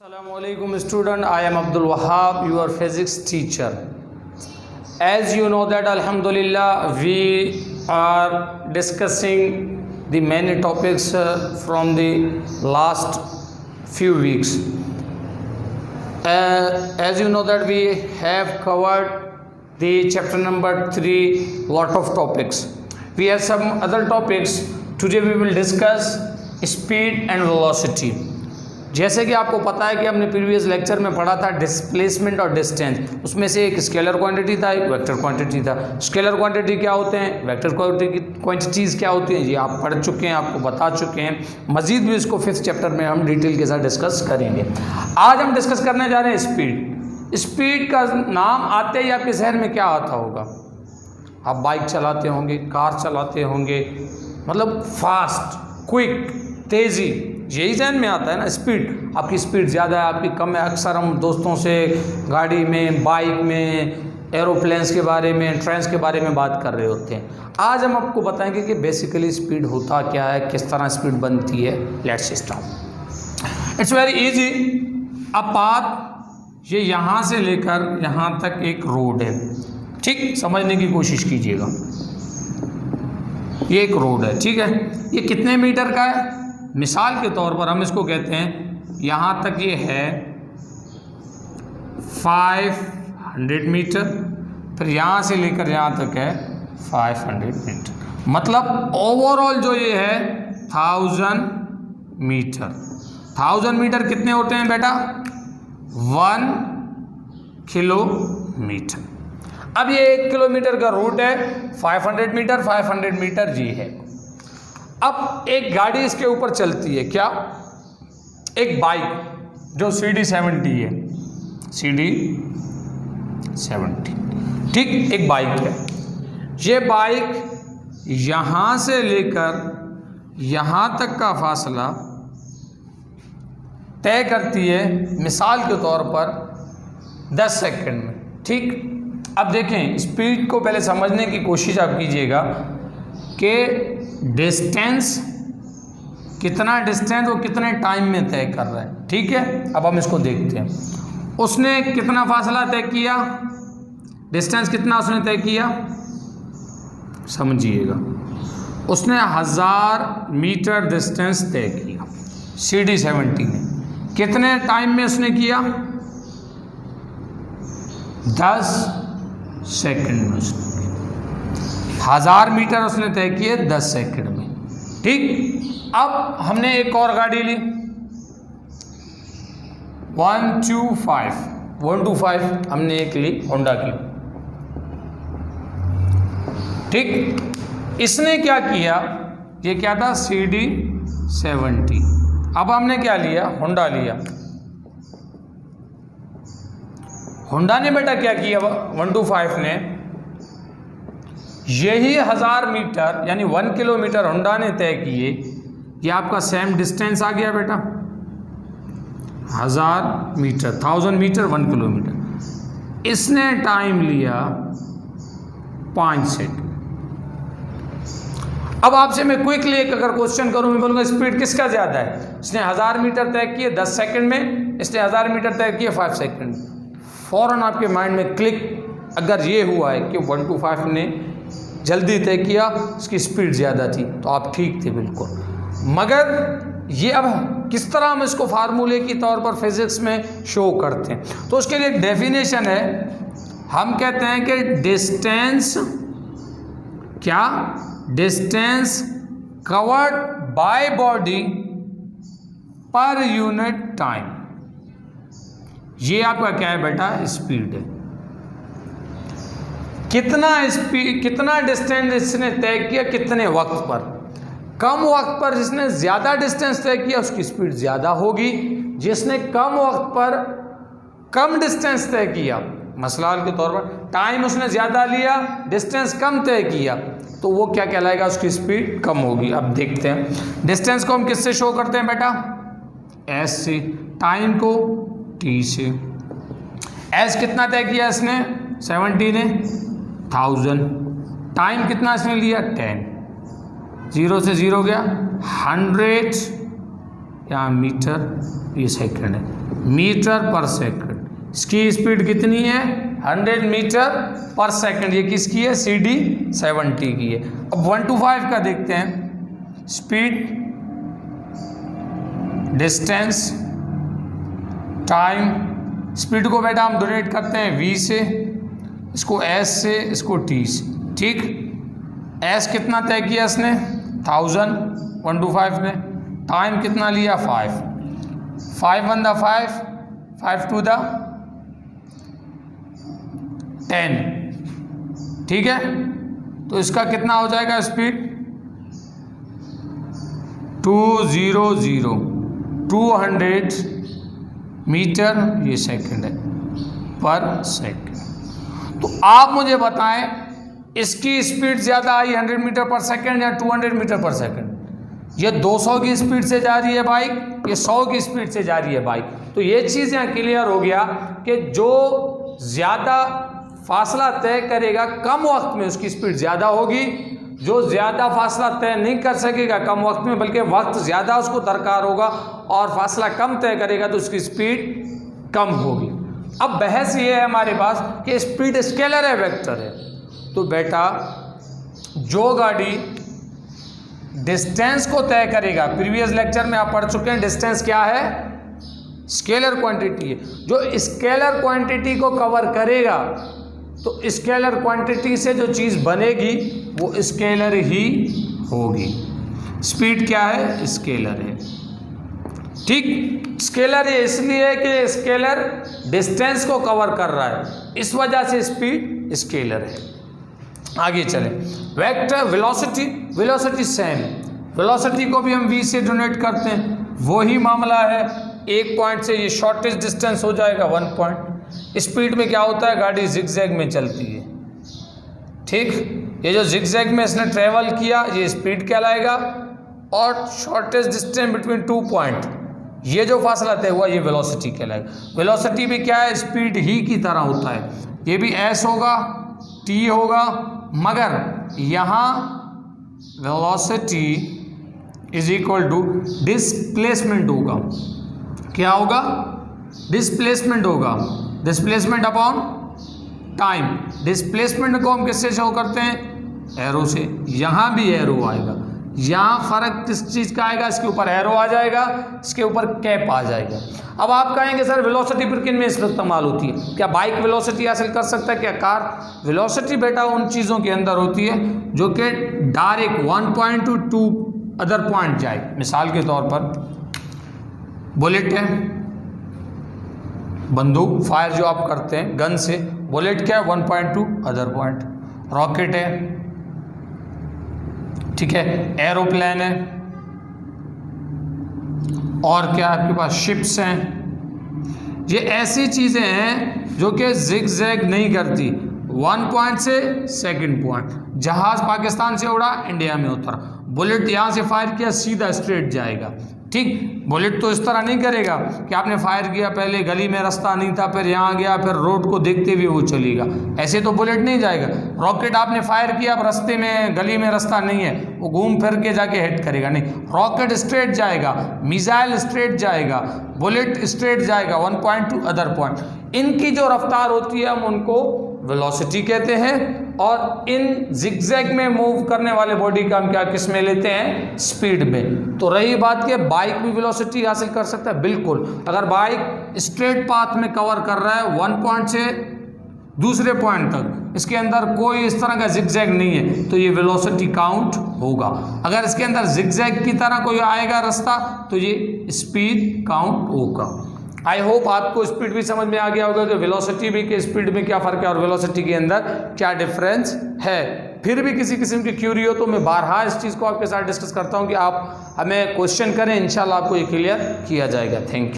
Assalamualaikum student, I am Abdul Wahab, your physics teacher. As you know that Alhamdulillah we are discussing the many topics from the last few weeks. As you know that we have covered the chapter number 3 lot of topics. We have some other topics. Today we will discuss speed and velocity. जैसे कि आपको पता है कि हमने previous lecture में पढ़ा था डिस्प्लेसमेंट और डिस्टेंस, उसमें से एक स्केलर क्वांटिटी था, एक वेक्टर क्वांटिटी था। स्केलर क्वांटिटी क्या होते हैं, वेक्टर क्वांटिटीज़ क्या होती हैं, ये आप पढ़ चुके हैं, आपको बता चुके हैं। मजीद भी इसको 5th चैप्टर में हम डिटेल के साथ डिस्कस करेंगे। आज हम डिस्कस करने जा रहे हैं स्पीड। स्पीड का नाम आते ही आपके शहर में क्या आता होगा? आप बाइक चलाते होंगे, कार चलाते होंगे, मतलब फास्ट, क्विक, तेज़ी, यही जहन में आता है ना। स्पीड, आपकी स्पीड ज़्यादा है, आपकी कम है। अक्सर हम दोस्तों से गाड़ी में, बाइक में, एरोप्लेन्स के बारे में, ट्रेन्स के बारे में बात कर रहे होते हैं। आज हम आपको बताएंगे कि बेसिकली स्पीड होता क्या है, किस तरह स्पीड बनती है। Let's start. It's very easy. A path, ये यहाँ से लेकर यहाँ तक एक रोड है, ठीक, समझने की कोशिश कीजिएगा। ये एक रोड है, ठीक है। ये कितने मीटर का है? मिसाल के तौर पर हम इसको कहते हैं, यहाँ तक ये है 500 मीटर, फिर यहाँ से लेकर यहाँ तक है 500 मीटर, मतलब ओवरऑल जो ये है 1000 मीटर। 1000 मीटर कितने होते हैं बेटा? 1 किलोमीटर। अब ये 1 किलोमीटर का रूट है, 500 मीटर, 500 मीटर ये है। अब एक गाड़ी इसके ऊपर चलती है, क्या? एक बाइक जो CD70 है, CD70, ठीक, एक बाइक है। ये बाइक यहाँ से लेकर यहाँ तक का फासला तय करती है, मिसाल के तौर पर 10 सेकंड में, ठीक। अब देखें, स्पीड को पहले समझने की कोशिश आप कीजिएगा कि डिस्टेंस, कितना डिस्टेंस वो कितने टाइम में तय कर रहा है, ठीक है। अब हम इसको देखते हैं। उसने कितना फासला तय किया, डिस्टेंस कितना उसने तय किया, समझिएगा। उसने 1000 मीटर डिस्टेंस तय किया CD70 ने। कितने टाइम में उसने किया? 10 सेकंड में उसने 1000 मीटर उसने तय किए 10 सेकंड में, ठीक। अब हमने एक और गाड़ी ली, 125 हमने एक ली, होंडा की, ठीक। इसने क्या किया? ये क्या था? CD70। अब हमने क्या लिया? होंडा लिया। होंडा ने बेटा क्या किया? 125 ने यही 1000 मीटर यानी 1 किलोमीटर होंडा ने तय किए। ये आपका सेम डिस्टेंस आ गया बेटा, 1000 मीटर, 1000 मीटर 1 किलोमीटर। इसने टाइम लिया 5 सेकंड। अब आपसे मैं क्विकली एक अगर क्वेश्चन करूं, मैं बोलूँगा स्पीड किसका ज़्यादा है? इसने 1000 मीटर तय किए 10 सेकंड में, इसने 1000 मीटर तय किए 5 सेकंड। फ़ौरन आपके माइंड में क्लिक अगर ये हुआ है कि 125 ने जल्दी तय किया, उसकी स्पीड ज़्यादा थी, तो आप ठीक थे बिल्कुल। मगर ये अब किस तरह हम इसको फार्मूले की तौर पर फिज़िक्स में शो करते हैं, तो उसके लिए एक डेफिनेशन है। हम कहते हैं कि डिस्टेंस, क्या? Distance covered by body per unit time. ये आपका क्या है बेटा? स्पीड है। कितना स्पीड, कितना डिस्टेंस इसने तय किया, कितने वक्त पर? कम वक्त पर जिसने ज़्यादा डिस्टेंस तय किया उसकी स्पीड ज़्यादा होगी। जिसने कम वक्त पर कम डिस्टेंस तय किया, मसलाल के तौर पर टाइम उसने ज़्यादा लिया, डिस्टेंस कम तय किया, तो वो क्या कहलाएगा? उसकी स्पीड कम होगी। अब देखते हैं डिस्टेंस को हम किससे शो करते हैं बेटा? S से। टाइम को T से। S कितना तय किया इसने? 70 ने 1000। टाइम कितना इसने लिया? 10। 0 से 0 गया 100, यहाँ मीटर, ये सेकंड है। मीटर पर सेकंड। इसकी स्पीड कितनी है? 100 मीटर पर सेकंड। ये किसकी है? CD 70 की है। अब 1 to 5 का देखते हैं। Speed, distance, time. स्पीड को बेटा हम डोनेट करते हैं V से, इसको S से, इसको T से। ठीक, S कितना तय किया इसने? 1000 1 to 5 ने। टाइम कितना लिया? 5 1 the 5 5 2 the 10। ठीक है, तो इसका कितना हो जाएगा स्पीड? 200 200 मीटर, ये सेकंड है, पर सेकंड। तो आप मुझे बताएं इसकी स्पीड ज़्यादा आई 100 मीटर पर सेकंड या 200 मीटर पर सेकंड? ये 200 की स्पीड से जा रही है बाइक, ये 100 की स्पीड से जा रही है बाइक। तो ये चीज़ यहाँ क्लियर हो गया कि जो ज़्यादा फासला तय करेगा कम वक्त में उसकी स्पीड ज़्यादा होगी, जो ज़्यादा फासला तय नहीं कर सकेगा कम वक्त में बल्कि वक्त ज़्यादा उसको दरकार होगा और फासला कम तय करेगा तो उसकी स्पीड कम होगी। अब बहस ये है हमारे पास कि स्पीड स्केलर है वेक्टर है। तो बेटा जो गाड़ी डिस्टेंस को तय करेगा, प्रीवियस लेक्चर में आप पढ़ चुके हैं डिस्टेंस क्या है? स्केलर क्वांटिटी है। जो स्केलर क्वांटिटी को कवर करेगा तो स्केलर क्वांटिटी से जो चीज़ बनेगी वो स्केलर ही होगी। स्पीड क्या है? स्केलर है। ठीक, स्केलर ये इसलिए कि स्केलर डिस्टेंस को कवर कर रहा है, इस वजह से स्पीड स्केलर है। आगे चलें। Vector velocity, velocity same, velocity को भी हम V से डोनेट करते हैं, वही मामला है। एक पॉइंट से ये शॉर्टेस्ट डिस्टेंस हो जाएगा 1 पॉइंट। स्पीड में क्या होता है? गाड़ी जिगजैग में चलती है। ठीक, ये जो जिगजैग में इसने ट्रेवल किया ये स्पीड कहलाएगा, और शॉर्टेस्ट डिस्टेंस बिटवीन 2 पॉइंट, ये जो फासला तय हुआ ये वेलोसिटी कहलाएगा। वेलोसिटी भी क्या है? स्पीड ही की तरह होता है। ये भी S होगा, T होगा, मगर यहाँ velocity is equal to displacement होगा। क्या होगा? डिस्प्लेसमेंट होगा। Displacement upon time. डिस्प्लेसमेंट को हम किससे शो करते हैं? एरो से। यहाँ भी एरो आएगा। यहाँ फर्क किस चीज़ का आएगा? इसके ऊपर एरो आ जाएगा, इसके ऊपर कैप आ जाएगा। अब आप कहेंगे सर वेलोसिटी फिर किन में इस्तेमाल होती है? क्या बाइक वेलोसिटी हासिल कर सकता है? क्या कार? वेलोसिटी बेटा उन चीज़ों के अंदर होती है जो कि direct 1 point two 2 other point जाए। मिसाल के तौर पर बुलेट है, बंदूक फायर जो आप करते हैं गन से, बुलेट क्या है? 1 point two other point. Rocket है, ठीक है, एरोप्लेन है, और क्या आपके पास शिप्स हैं। ये ऐसी चीज़ें हैं जो कि जिगजैग नहीं करती, 1 पॉइंट से सेकंड पॉइंट। जहाज़ पाकिस्तान से उड़ा, इंडिया में उतरा। बुलेट यहाँ से फायर किया, सीधा स्ट्रेट जाएगा। ठीक, बुलेट तो इस तरह नहीं करेगा कि आपने फायर किया, पहले गली में रास्ता नहीं था, फिर यहाँ गया, फिर रोड को देखते हुए वो चलेगा। ऐसे तो बुलेट नहीं जाएगा। रॉकेट आपने फायर किया, अब रास्ते में गली में रास्ता नहीं है, वो घूम फिर के जाके हिट करेगा। नहीं, रॉकेट स्ट्रेट जाएगा, मिसाइल स्ट्रेट जाएगा, बुलेट स्ट्रेट जाएगा 1 पॉइंट टू अदर पॉइंट। इनकी जो रफ्तार होती है हम उनको वेलोसिटी कहते हैं, और इन जिगजैग में मूव करने वाले बॉडी का हम क्या किस में लेते हैं? स्पीड में। तो रही बात कि बाइक भी वेलोसिटी हासिल कर सकता है, बिल्कुल। अगर बाइक स्ट्रेट पाथ में कवर कर रहा है 1 पॉइंट से दूसरे पॉइंट तक, इसके अंदर कोई इस तरह का जिगजैग नहीं है, तो ये वेलोसिटी काउंट होगा। अगर इसके अंदर जिगजैग की तरह कोई आएगा रास्ता तो ये स्पीड काउंट होगा। आई होप आपको स्पीड भी समझ में आ गया होगा कि वेलोसिटी भी के स्पीड में क्या फ़र्क है और वेलोसिटी के अंदर क्या डिफरेंस है। फिर भी किसी किस्म की क्यूरी हो तो मैं बारहा इस चीज़ को आपके साथ डिस्कस करता हूं कि आप हमें क्वेश्चन करें, इंशाल्लाह आपको ये क्लियर किया जाएगा। Thank you.